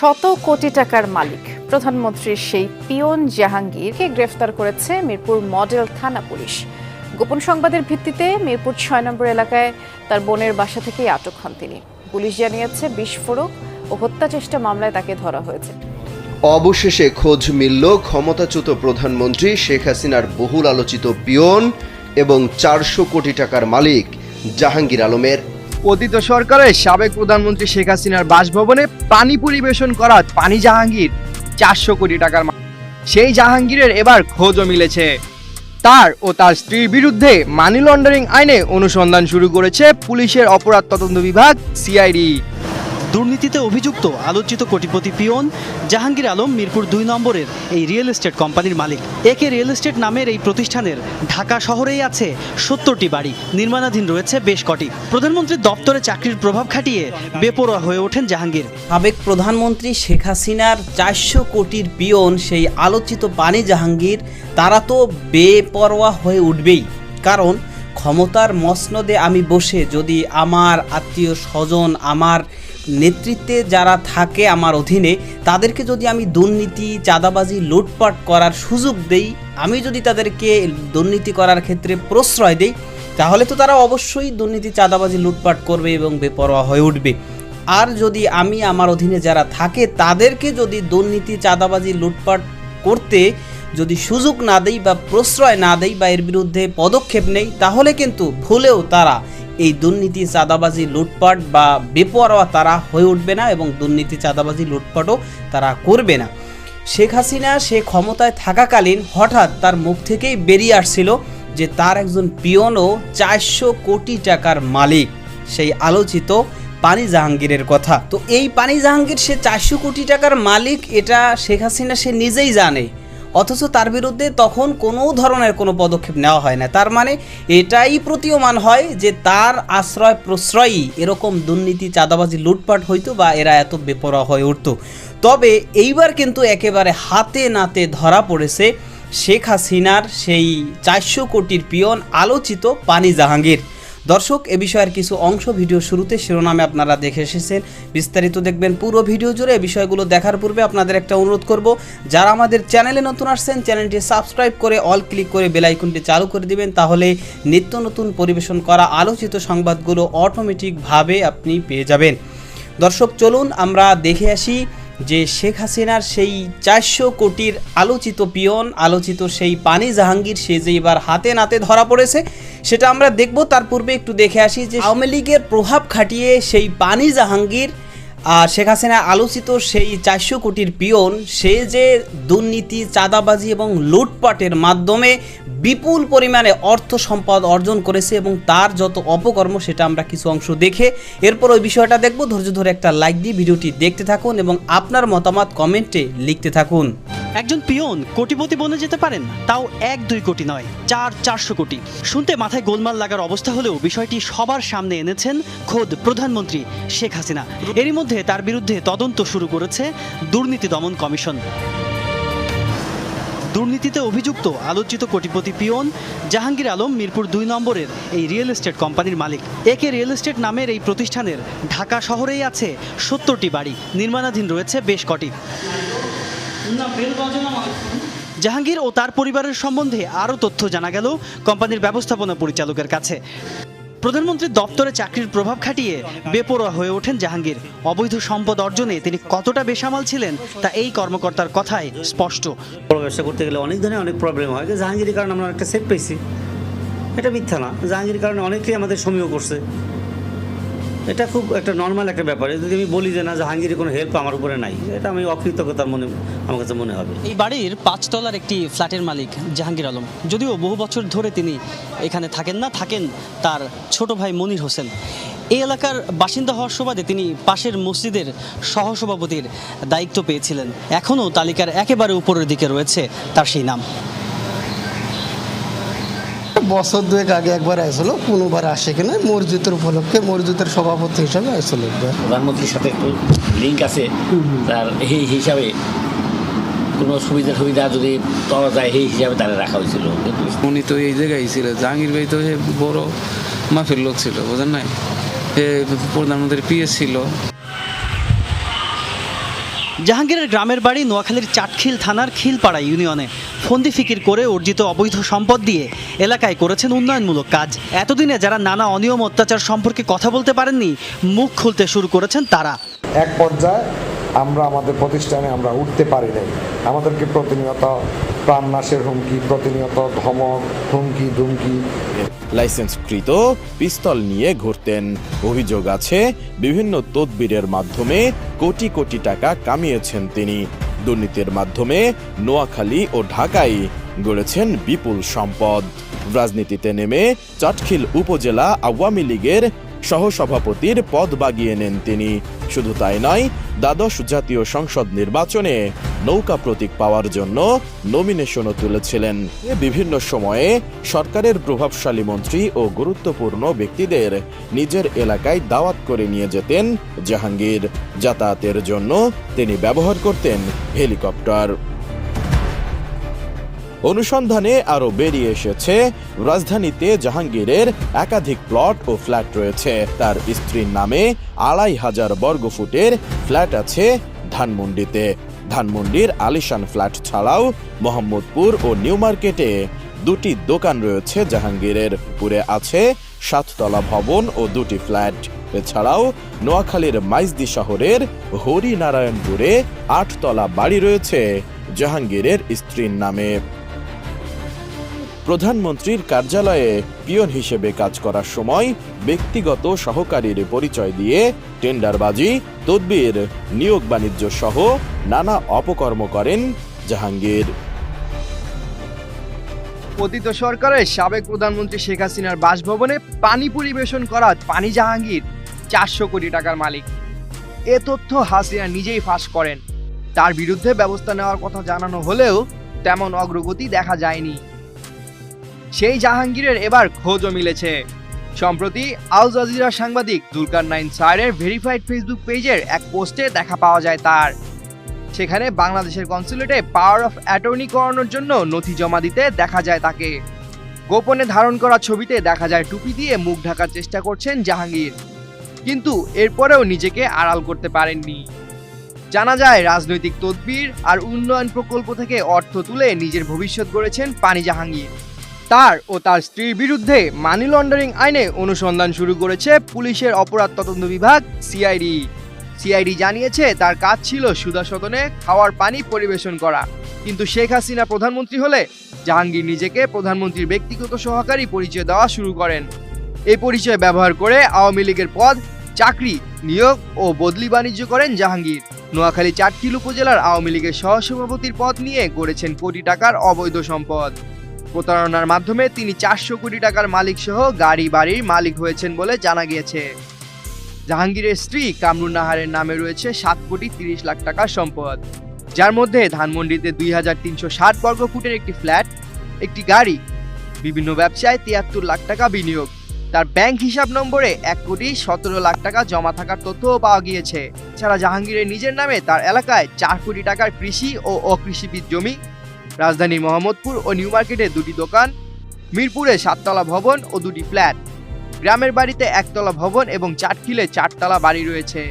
শত কোটি টাকার মালিক প্রধানমন্ত্রীর সেই পিয়ন জাহাঙ্গীরকে গ্রেফতার করেছে মিরপুর মডেল থানা পুলিশ। গোপন সংবাদের ভিত্তিতে মিরপুর ৬ নম্বর এলাকায় তার বোনের বাসা থেকেই আটক হন তিনি। পুলিশ জানিয়েছে বিস্ফোরক ও হত্যা চেষ্টা মামলায় তাকে ধরা হয়েছে। অবশেষে খোঁজ মিলল ক্ষমতাচ্যুত প্রধানমন্ত্রী শেখ হাসিনার বহুল আলোচিত পিয়ন এবং ৪০০ কোটি টাকার মালিক জাহাঙ্গীর আলমের। অতীত সরকারের সাবেক প্রধানমন্ত্রী শেখ হাসিনার বাসভবনে পানি পরিবেশন করা পানি জাহাঙ্গীর ৪০০ কোটি টাকার মালিক। সেই জাহাঙ্গীরের এবার খোঁজও মিলেছে। তার ও তার স্ত্রীর বিরুদ্ধে মানি লন্ডারিং আইনে অনুসন্ধান শুরু করেছে পুলিশের অপরাধ তদন্ত বিভাগ সিআইডি। দুর্নীতিতে অভিযুক্ত আলোচিত কোটিপতি পিয়ন জাহাঙ্গীর আলম মিরপুর ২ নম্বরের এই রিয়েল এস্টেট কোম্পানির মালিক। একে রিয়েল এস্টেট নামের এই প্রতিষ্ঠানের ঢাকা শহরেই আছে ৭০টি বাড়ি, নির্মাণাধীন রয়েছে বেশ কটি। প্রধানমন্ত্রীর দপ্তরে চাকরির প্রভাব খাটিয়ে বেপরোয়া হয়ে ওঠেন জাহাঙ্গীর। সাবেক প্রধানমন্ত্রী শেখ হাসিনার ৪০০ কোটির পিয়ন সেই আলোচিত পানি জাহাঙ্গীর, তারা তো বেপরোয়া হয়ে উঠবেই। কারণ ক্ষমতার মসনদে আমি বসে যদি আমার আত্মীয় স্বজন, আমার নেতৃত্বে যারা থাকে আমার অধীনে, তাদেরকে যদি আমি দুর্নীতি, চাঁদাবাজি, লুটপাট করার সুযোগ দেই, আমি যদি তাদেরকে দুর্নীতি করার ক্ষেত্রে প্রশ্রয় দেই, তাহলে তো তারা অবশ্যই দুর্নীতি, চাঁদাবাজি, লুটপাট করবে এবং বেপরোয়া হয়ে উঠবে। আর যদি আমি আমার অধীনে যারা থাকে তাদেরকে যদি দুর্নীতি, চাঁদাবাজি, লুটপাট করতে যদি সুযোগ না দেই বা প্রশ্রয় না দেই বা এর বিরুদ্ধে পদক্ষেপ নেই, তাহলে কিন্তু ভুলেও তারা এই দুর্নীতি, চাঁদাবাজি, লুটপাট বা বেপরোয়া তারা হয়ে উঠবে না এবং দুর্নীতি, চাঁদাবাজি, লুটপাটও তারা করবে না। শেখ হাসিনা সে ক্ষমতায় থাকাকালীন হঠাৎ তার মুখ থেকেই বেরিয়ে আসছিল যে তার একজন পিয়নও ৪০০ কোটি টাকার মালিক, সেই আলোচিত পানি জাহাঙ্গীরের কথা। তো এই পানি জাহাঙ্গীর সে ৪০০ কোটি টাকার মালিক, এটা শেখ হাসিনা সে নিজেই জানে, অথচ তার বিরুদ্ধে তখন কোনো ধরনের কোনো পদক্ষেপ নেওয়া হয় না। তার মানে এটাই প্রতীয়মান হয় যে তার আশ্রয় প্রশ্রয়ই এরকম দুর্নীতি, চাঁদাবাজি, লুটপাট হইতো বা এরা এত বেপরোয়া হয়ে উঠতো। তবে এইবার কিন্তু একেবারে হাতে নাতে ধরা পড়েছে শেখ হাসিনার সেই ৪০০ কোটির পিয়ন আলোচিত পানি জাহাঙ্গীর। দর্শক, এ বিষয়ের কিছু অংশ ভিডিও শুরুতে শিরোনামে আপনারা দেখে এসেছেন, বিস্তারিত দেখবেন পুরো ভিডিও জুড়ে। এই বিষয়গুলো দেখার পূর্বে আপনাদের একটা অনুরোধ করব, যারা আমাদের চ্যানেলে নতুন আসছেন চ্যানেলটি সাবস্ক্রাইব করে অল ক্লিক করে বেল আইকনটি চালু করে দিবেন, তাহলে নিত্য নতুন পরিবেশন করা আলোচিত সংবাদগুলো অটোমেটিকভাবে আপনি পেয়ে যাবেন। দর্শক, চলুন আমরা দেখে আসি যে শেখ হাসিনার সেই ৪০০ কোটির আলোচিত পিয়ন, আলোচিত সেই পানি জাহাঙ্গীর, সে যে এবার হাতে নাতে ধরা পড়েছে সেটা আমরা দেখব। তার পূর্বে একটু দেখে আসি যে আওয়ামী লীগের প্রভাব খাটিয়ে সেই পানি জাহাঙ্গীর শেখ হাসিনা আলোচিত সেই ৪০০ কোটির পিয়ন, সে যে দুর্নীতি, চাঁদাবাজি এবং লুটপাটের মাধ্যমে বিপুল পরিমাণে অর্থ সম্পদ অর্জন করেছে এবং তার যত অপকর্ম সেটা আমরা কিছু অংশ দেখে এরপর ওই বিষয়টা দেখব। ধৈর্য ধরে একটা লাইক দিয়ে ভিডিওটি দেখতে থাকুন এবং আপনার মতামত কমেন্টে লিখতে থাকুন। একজন পিয়ন কোটিপতি বনে যেতে পারেন, তাও ১-২ কোটি নয়, ৪০০ কোটি। শুনতে মাথায় গোলমাল লাগার অবস্থা হলেও বিষয়টি সবার সামনে এনেছেন খোদ প্রধানমন্ত্রী শেখ হাসিনা। এরই মধ্যে তার বিরুদ্ধে তদন্ত শুরু করেছে দুর্নীতি দমন কমিশন। দুর্নীতিতে অভিযুক্ত আলোচিত কোটিপতি পিয়ন জাহাঙ্গীর আলম মিরপুর ২ নম্বরের এই রিয়েল এস্টেট কোম্পানির মালিক। একে রিয়েল এস্টেট নামের এই প্রতিষ্ঠানের ঢাকা শহরেই আছে ৭০টি বাড়ি, নির্মাণাধীন রয়েছে বেশ কটি। জাহাঙ্গীর ও তার পরিবারের সম্বন্ধে আরও তথ্য জানা গেল কোম্পানির ব্যবস্থাপনা পরিচালকের কাছে। প্রধানমন্ত্রীর দপ্তরে চাকরির প্রভাব খাটিয়ে বেপরোয়া হয়ে ওঠেন জাহাঙ্গীর। অবৈধ সম্পদ অর্জনে তিনি কতটা বেসামাল ছিলেন তা এই কর্মকর্তার কথায় স্পষ্ট। বড় ব্যবসা করতে গেলে অনেক ধরনের অনেক প্রবলেম হয়। জাহাঙ্গীরের কারণে আমরা একটা সেট পেয়েছি, এটা মিথ্যা না। জাহাঙ্গীরের কারণে অনেকেই আমাদের সমীহ করছে, এটা খুব একটা নর্মাল একটা ব্যাপার। যদি আমি বলি যে না, জাহাঙ্গীরের কোনো হেল্প আমার উপরে নাই, এটা আমি অকৃতজ্ঞতার আমার কাছে মনে হবে। এই বাড়ির ৫ তলার একটি ফ্ল্যাটের মালিক জাহাঙ্গীর আলম। যদিও বহু বছর ধরে তিনি এখানে থাকেন না, থাকেন তার ছোট ভাই মনির হোসেন। এই এলাকার বাসিন্দা হওয়ার সুবাদে তিনি পাশের মসজিদের সহসভাপতির দায়িত্ব পেয়েছিলেন। এখনও তালিকার একেবারে উপরের দিকে রয়েছে তার সেই নাম। বছর ২ আগে একবার আসছিল, কোনোবার আসে কিনা মসজিদের উপলক্ষে, মসজিদের সভাপতি হিসাবে আসছিল। প্রধানমন্ত্রীর সাথে একটু লিঙ্ক আছে, তার এই হিসাবে কোনো সুবিধা যদি পাওয়া যায় এই হিসাবে তারা রাখা হয়েছিল। উনি তো এই জায়গায় ছিল, জাহাঙ্গীর ভাই তো বড় মাফের লোক ছিল, বোঝেন নাই, প্রধানমন্ত্রীর পিএস ছিল। জাহাঙ্গীরের গ্রামের বাড়ি নোয়াখালীর চাটখিল থানার খিলপাড়া ইউনিয়নে। ফন্দি ফিকির করে অর্জিত অবৈধ সম্পদ দিয়ে এলাকায় করেছেন উন্নয়নমূলক কাজ। এতদিনে যারা নানা অনিয়ম অত্যাচার সম্পর্কে কথা বলতে পারেননি, মুখ খুলতে শুরু করেছেন তারা। এক পর্যায়ে আমরা আমাদের প্রতিষ্ঠানে আমরা উঠতে পারি নাই। আমাদেরকে প্রতিনিয়ত প্রাণনাশের হুমকি, প্রতিনিয়ত ধমক, হুমকি ধুমকি। লাইসেন্সকৃত পিস্তল নিয়ে ঘুরতেন। অভিযোগ আছে বিভিন্ন তদবিরের মাধ্যমে কোটি কোটি টাকা কামিয়েছেন তিনি। দুর্নীতির মাধ্যমে নোয়াখালী ও ঢাকায় গড়েছেন বিপুল সম্পদ। রাজনীতিতে নেমে চাটখিল উপজেলা আওয়ামী লীগের সহসভাপতির পদ বাগিয়ে নেন তিনি। শুধু তাই নয়, দ্বাদশ জাতীয় সংসদ নির্বাচনে নৌকা প্রতীক পাওয়ার জন্য নমিনেশনও তুলেছিলেন। বিভিন্ন সময়ে সরকারের প্রভাবশালী মন্ত্রী ও গুরুত্বপূর্ণ ব্যক্তিদের নিজের এলাকায় দাওয়াত করে নিয়ে যেতেন জাহাঙ্গীর। যাতায়াতের জন্য তিনি ব্যবহার করতেন হেলিকপ্টার। অনুসন্ধানে আরও বেরিয়ে এসেছে, রাজধানীতে জাহাঙ্গীরের একাধিক প্লট ও ফ্ল্যাট রয়েছে। তার স্ত্রীর নামে ২৫০০ বর্গফুটের ফ্ল্যাট আছে ধানমন্ডিতে। ধানমন্ডির আলিশান ফ্ল্যাট ছাড়াও মোহাম্মদপুর ও নিউ মার্কেটে ২টি দোকান রয়েছে জাহাঙ্গীরের। পুরে আছে ৭ তলা ভবন ও 2টি ফ্ল্যাট। এছাড়াও নোয়াখালীর মাইজদি শহরের হরিনারায়ণপুরে ৮ তলা বাড়ি রয়েছে জাহাঙ্গীরের স্ত্রীর নামে। প্রধানমন্ত্রীর কার্যালয়ে পিয়ন হিসেবে কাজ করার সময় ব্যক্তিগত সহকারীর পরিচয় দিয়ে টেন্ডারবাজি, তদবির, নিয়োগ বাণিজ্য সহ নানা অপকর্ম করেন জাহাঙ্গীর। পতিত সরকারের সাবেক প্রধানমন্ত্রী শেখ হাসিনার বাসভবনে পানি পরিবেশন করা পানি জাহাঙ্গীর ৪০০ কোটি টাকার মালিক। এ তথ্য হাসিনা নিজেই ফাঁস করেন। তার বিরুদ্ধে ব্যবস্থা নেওয়ার কথা জানানো হলেও তেমন অগ্রগতি দেখা যায়নি। সেই জাহাঙ্গীরের এবার খোঁজও মিলেছে। সম্প্রতি আল জাজিরার সাংবাদিক জুলকারনাইন স্যারের ভেরিফাইড ফেসবুক পেজের এক পোস্টে দেখা পাওয়া যায় তার। সেখানে বাংলাদেশের কনসুলেটে পাওয়ার অফ অ্যাটর্নি করানোর জন্য নথি জমা দিতে দেখা যায় তাকে। গোপনে ধারণ করা ছবিতে দেখা যায় টুপি দিয়ে মুখ ঢাকার চেষ্টা করছেন জাহাঙ্গীর, কিন্তু এরপরেও নিজেকে আড়াল করতে পারেননি। জানা যায় রাজনৈতিক তদবির আর উন্নয়ন প্রকল্প থেকে অর্থ তুলে নিজের ভবিষ্যৎ গড়েছেন পানি জাহাঙ্গীর। তার ও তার স্ত্রীর বিরুদ্ধে মানি লন্ডারিং আইনে অনুসন্ধান শুরু করেছে পুলিশের অপরাধ তদন্ত বিভাগ সিআইডি জানিয়েছে তার কাজ ছিল সুধা সদনে খাওয়ার পানি পরিবেশন করা। কিন্তু শেখ হাসিনা প্রধানমন্ত্রী হলে জাহাঙ্গীর নিজেকে প্রধানমন্ত্রীর ব্যক্তিগত সহকারী পরিচয় দেওয়া শুরু করেন। এই পরিচয় ব্যবহার করে আওয়ামী লীগের পদ, চাকরি, নিয়োগ ও বদলি বাণিজ্য করেন জাহাঙ্গীর। নোয়াখালী চাটখিল উপজেলার আওয়ামী লীগের সহসভাপতির পদ নিয়ে গড়েছেন কোটি টাকার অবৈধ সম্পদ। প্রতারণার মাধ্যমে তিনি ৪০০ কোটি টাকার মালিক সহ গাড়ি বাড়ির মালিক হয়েছেন বলে জানা গিয়েছে। জাহাঙ্গীরের স্ত্রী কামরুন নাহারের নামে রয়েছে ৭ কোটি ৩০ লাখ টাকার সম্পদ, যার মধ্যে ধানমন্ডিতে ২৩৬০ বর্গফুটের একটি ফ্ল্যাট, একটি গাড়ি, বিভিন্ন ব্যবসায় ৭৩ লাখ টাকা বিনিয়োগ। তার ব্যাংক হিসাব নম্বরে ১ কোটি ১৭ লাখ টাকা জমা থাকার তথ্যও পাওয়া গিয়েছে। এছাড়া জাহাঙ্গীরের নিজের নামে তার এলাকায় ৪ কোটি টাকার কৃষি ও অকৃষিবিদ জমি, রাজধানীর মোহাম্মদপুর ও নিউ মার্কেটে 2টি দোকান, মিরপুরে ৭ তলা ভবন ও 2টি ফ্ল্যাট, গ্রামের বাড়িতে 1 তলা ভবন এবং চাটখিলে 4 তলা বাড়ি রয়েছে।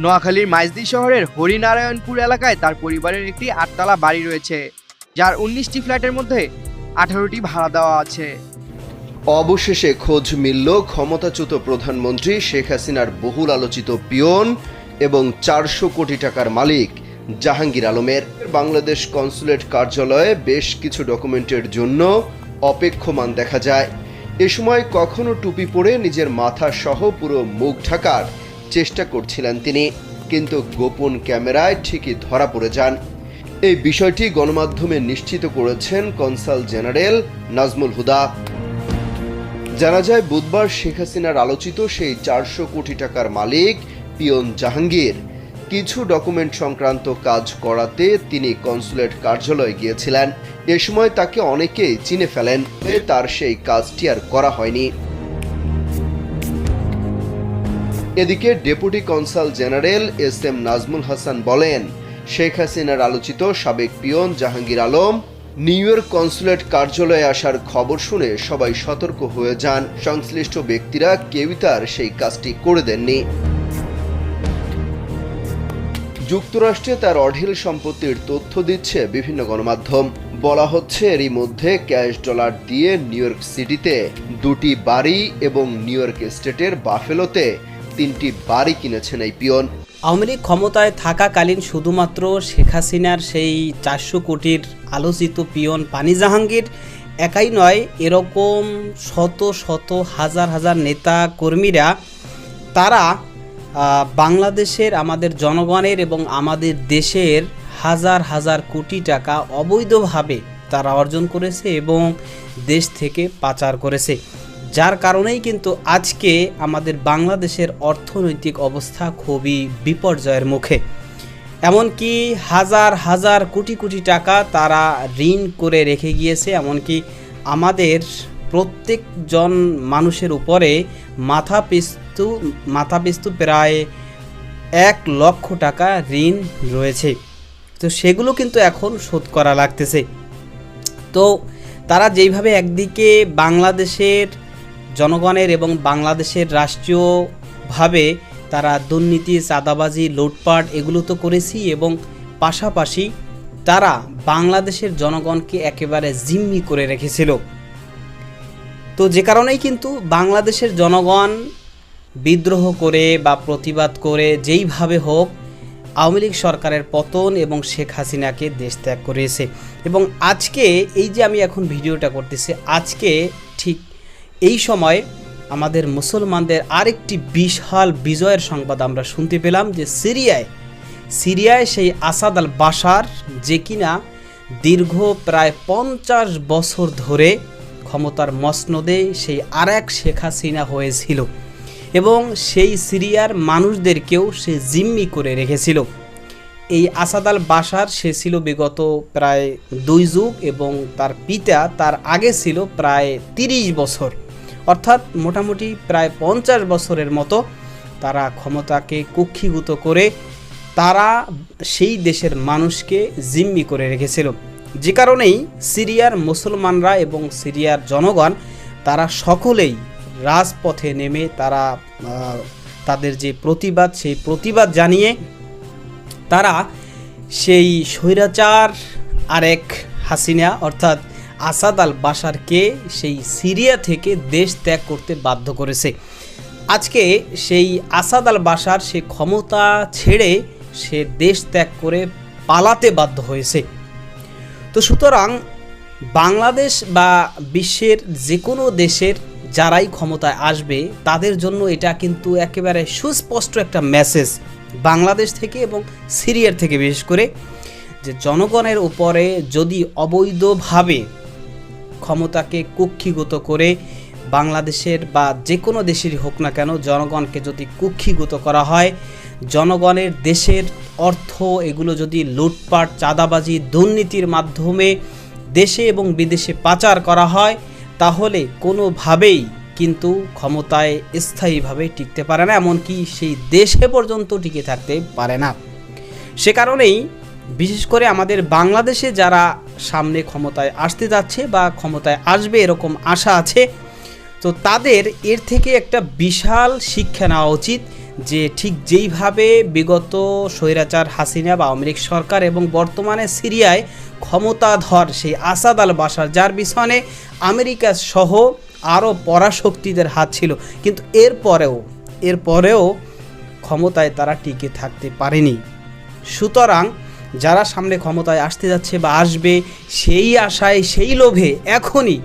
নোয়াখালীর মাইজদি শহরের হরিনারায়ণপুর এলাকায় তার পরিবারের একটি 8 তলা বাড়ি রয়েছে, যার 19টি ফ্ল্যাটের মধ্যে 18টি ভাড়া দেওয়া আছে। অবশেষে খোঁজ মিলল ক্ষমতাচ্যুত প্রধানমন্ত্রী শেখ হাসিনার বহুল আলোচিত পিয়ন এবং ৪০০ কোটি টাকার মালিক জাহাঙ্গীর আলমের। বাংলাদেশ কনসুলেট কার্যালয়ে বেশ কিছু ডকুমেন্টের জন্য অপেক্ষমান দেখা যায়। এ সময় কখনো টুপি পরে নিজের মাথা সহ পুরো মুখ ঢাকার চেষ্টা করছিলেন তিনি, কিন্তু গোপন ক্যামেরায় ঠিকই ধরা পড়ে যান। এই বিষয়টি গণমাধ্যমে নিশ্চিত করেছেন কনসাল জেনারেল নাজমুল হুদা। জানা যায় বুধবার শেখ হাসিনার আলোচিত সেই ৪০০ কোটি টাকার মালিক পিয়ন জাহাঙ্গীর কিছু ডকুমেন্ট সংক্রান্ত কাজ করাতে তিনি কনসুলেট কার্যালয়ে গিয়েছিলেন। এ সময় তাকে অনেকেই চিনে ফেলেন, তার সেই কাজটি আর করা হয়নি। এদিকে deputy consul general SM. Nazmul Hasan বলেন, শেখ হাসিনার আলোচিত সাবেক peon Jahangir Alam new York consulate কার্যালয়ে আসার খবর শুনে সবাই সতর্ক হয়ে যান। সংশ্লিষ্ট ব্যক্তিরা কেউই তার সেই কাজটি করে দেননি। যুক্তরাষ্ট্রে তার অঢেল সম্পত্তির তথ্য দিচ্ছে বিভিন্ন গণমাধ্যম। বলা হচ্ছে এরই মধ্যে ক্যাশ ডলার দিয়ে নিউ ইয়র্ক সিটিতে 2টি বাড়ি এবং নিউ ইয়র্ক স্টেটের বাফেলোতে 3টি বাড়ি কিনেছেন এই পিয়ন। আওয়ামী লীগ ক্ষমতায় থাকাকালীন শুধুমাত্র শেখ হাসিনার সেই 400 কোটির আলোচিত পিয়ন পানি জাহাঙ্গীর একাই নয়, এরকম শত শত হাজার হাজার নেতা কর্মীরা তারা বাংলাদেশের আমাদের জনগণের এবং আমাদের দেশের হাজার হাজার কোটি টাকা অবৈধভাবে তারা অর্জন করেছে এবং দেশ থেকে পাচার করেছে, যার কারণেই কিন্তু আজকে আমাদের বাংলাদেশের অর্থনৈতিক অবস্থা খুবই বিপর্যয়ের মুখে। এমনকি হাজার হাজার কোটি কোটি টাকা তারা ঋণ করে রেখে গিয়েছে, এমনকি আমাদের প্রত্যেকজন মানুষের উপরে মাথা পিছু প্রায় 1 লক্ষ টাকা ঋণ রয়েছে। তো সেগুলো কিন্তু এখন শোধ করা লাগতেছে। তো তারা যেইভাবে একদিকে বাংলাদেশের জনগণের এবং বাংলাদেশের রাষ্ট্রীয়ভাবে তারা দুর্নীতি, চাঁদাবাজি, লুটপাট এগুলো তো করেছি, এবং পাশাপাশি তারা বাংলাদেশের জনগণকে একেবারে জিম্মি করে রেখেছিল। তো যে কারণেই কিন্তু বাংলাদেশের জনগণ বিদ্রোহ করে বা প্রতিবাদ করে যেইভাবে হোক আওয়ামী লীগ সরকারের পতন এবং শেখ হাসিনাকে দেশ ত্যাগ করেছে। এবং আজকে এই যে আমি এখন ভিডিওটা করতেছি, আজকে ঠিক এই সময় আমাদের মুসলমানদের আরেকটি বিশাল বিজয়ের সংবাদ আমরা শুনতে পেলাম যে সিরিয়ায় সেই আসাদ আল বাশার, যে কিনা দীর্ঘ প্রায় 50 বছর ধরে ক্ষমতার মসনদে সেই আরেক শেখ হাসিনা হয়েছিল এবং সেই সিরিয়ার মানুষদেরকেও সে জিম্মি করে রেখেছিল। এই আসাদ আল বাশার সে ছিল বিগত প্রায় 2 যুগ এবং তার পিতা তার আগে ছিল প্রায় 30 বছর, অর্থাৎ মোটামুটি প্রায় 50 বছরের মতো তারা ক্ষমতাকে কুক্ষিগত করে তারা সেই দেশের মানুষকে জিম্মি করে রেখেছিল। যে কারণেই সিরিয়ার মুসলমানরা এবং সিরিয়ার জনগণ তারা সকলেই রাজপথে নেমে তারা তাদের যে প্রতিবাদ, সেই প্রতিবাদ জানিয়ে তারা সেই স্বৈরাচার আরেক হাসিনা অর্থাৎ আসাদ আল বাশারকে সেই সিরিয়া থেকে দেশ ত্যাগ করতে বাধ্য করেছে। আজকে সেই আসাদ আল বাশার সে ক্ষমতা ছেড়ে সে দেশ ত্যাগ করে পালাতে বাধ্য হয়েছে। তো সুতরাং বাংলাদেশ বা বিশ্বের যে কোনো দেশের যারাই ক্ষমতায় আসবে তাদের জন্য এটা কিন্তু একেবারে সুস্পষ্ট একটা মেসেজ বাংলাদেশ থেকে এবং সিরিয়ার থেকে, বিশেষ করে যে জনগণের উপরে যদি অবৈধভাবে ক্ষমতাকে কুক্ষিগত করে বাংলাদেশের বা যে কোনো দেশেরই হোক না কেন জনগণকে যদি কুক্ষিগত করা হয়, জনগণের দেশের অর্থ এগুলো যদি লুটপাট, চাঁদাবাজি, দুর্নীতির মাধ্যমে দেশে এবং বিদেশে পাচার করা হয়, তাহলে কোনোভাবেই কিন্তু ক্ষমতায় স্থায়ীভাবে টিকতে পারে না, এমনকি সেই দেশে পর্যন্ত টিকে থাকতে পারে না। সে কারণেই বিশেষ করে আমাদের বাংলাদেশে যারা সামনে ক্ষমতায় আসতে যাচ্ছে বা ক্ষমতায় আসবে এরকম আশা আছে, তো তাদের এর থেকে একটা বিশাল শিক্ষা নেওয়া উচিত যে ঠিক যেইভাবে বিগত স্বৈরাচার হাসিনা বা আওয়ামী লীগ সরকার এবং বর্তমানে সিরিয়ায় ক্ষমতাধর সেই আসাদ আল বাশার, যার পিছনে আমেরিকা সহ আরও পরাশক্তিদের হাত ছিল, কিন্তু এরপরেও ক্ষমতায় তারা টিকে থাকতে পারেনি। সুতরাং যারা সামনে ক্ষমতায় আসতে যাচ্ছে বা আসবে, সেই আশায় সেই লোভে এখনই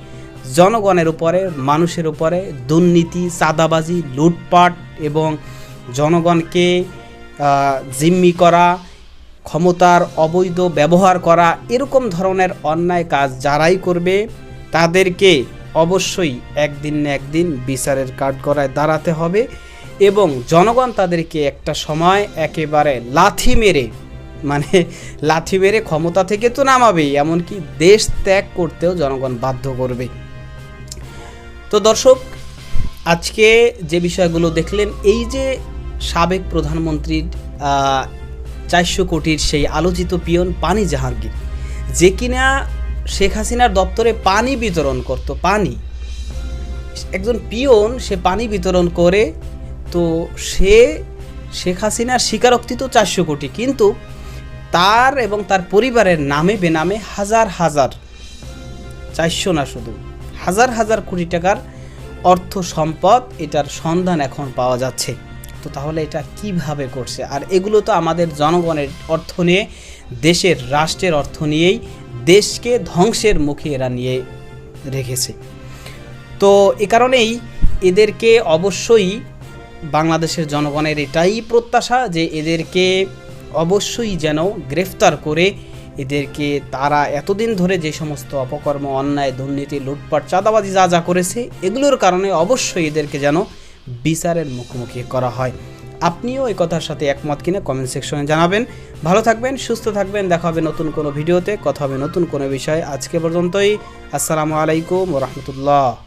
জনগণের উপরে, মানুষের উপরে দুর্নীতি, চাঁদাবাজি, লুটপাট এবং জনগণকে জিম্মি করা, ক্ষমতার অবৈধ ব্যবহার করা, এরকম ধরনের অন্যায় কাজ যারাই করবে তাদেরকে অবশ্যই একদিন না একদিন বিচারের কাঠগড়ায় দাঁড়াতে হবে এবং জনগণ তাদেরকে একটা সময় একেবারে লাথি মেরে ক্ষমতা থেকে তো নামাবেই, এমনকি দেশ ত্যাগ করতেও জনগণ বাধ্য করবে। তো দর্শক, আজকে যে বিষয়গুলো দেখলেন, এই যে সাবেক প্রধানমন্ত্রীর 400 কোটির সেই আলোচিত পিয়ন পানি জাহাঙ্গীর, যে কিনা শেখ হাসিনার দপ্তরে পানি বিতরণ করত, একজন পিয়ন সে পানি বিতরণ করে, তো সে শেখ হাসিনার স্বীকারোক্তি তো 400 কোটি, কিন্তু তার এবং তার পরিবারের নামে বেনামে হাজার হাজার, 400 না, শুধু হাজার হাজার কোটি টাকার অর্থ সম্পদ, এটার সন্ধান এখন পাওয়া যাচ্ছে। তো তাহলে এটা কিভাবে করছে? আর এগুলো তো আমাদের জনগণের অর্থ নিয়ে, দেশের রাষ্ট্রের অর্থ নিয়েই দেশকে ধ্বংসের মুখে এরা নিয়ে রেখেছে। তো এ কারণেই এদেরকে অবশ্যই বাংলাদেশের জনগণের এটাই প্রত্যাশা যে এদেরকে অবশ্যই যেন গ্রেফতার করে এদেরকে, তারা এতদিন ধরে যে সমস্ত অপকর্ম, অন্যায়, দুর্নীতি, লুটপাট, চাঁদাবাজি যা যা করেছে, এগুলোর কারণে অবশ্যই এদেরকে যেন বিচারের মুখোমুখি করা হয়। আপনিও এই কথার সাথে একমত কিনা কমেন্ট সেকশনে জানাবেন। ভালো থাকবেন, সুস্থ থাকবেন, দেখা হবে নতুন কোনো ভিডিওতে, কথা হবে নতুন কোনো বিষয়ে। আজকে পর্যন্তই, আসসালামু আলাইকুম ওয়া রাহমাতুল্লাহ।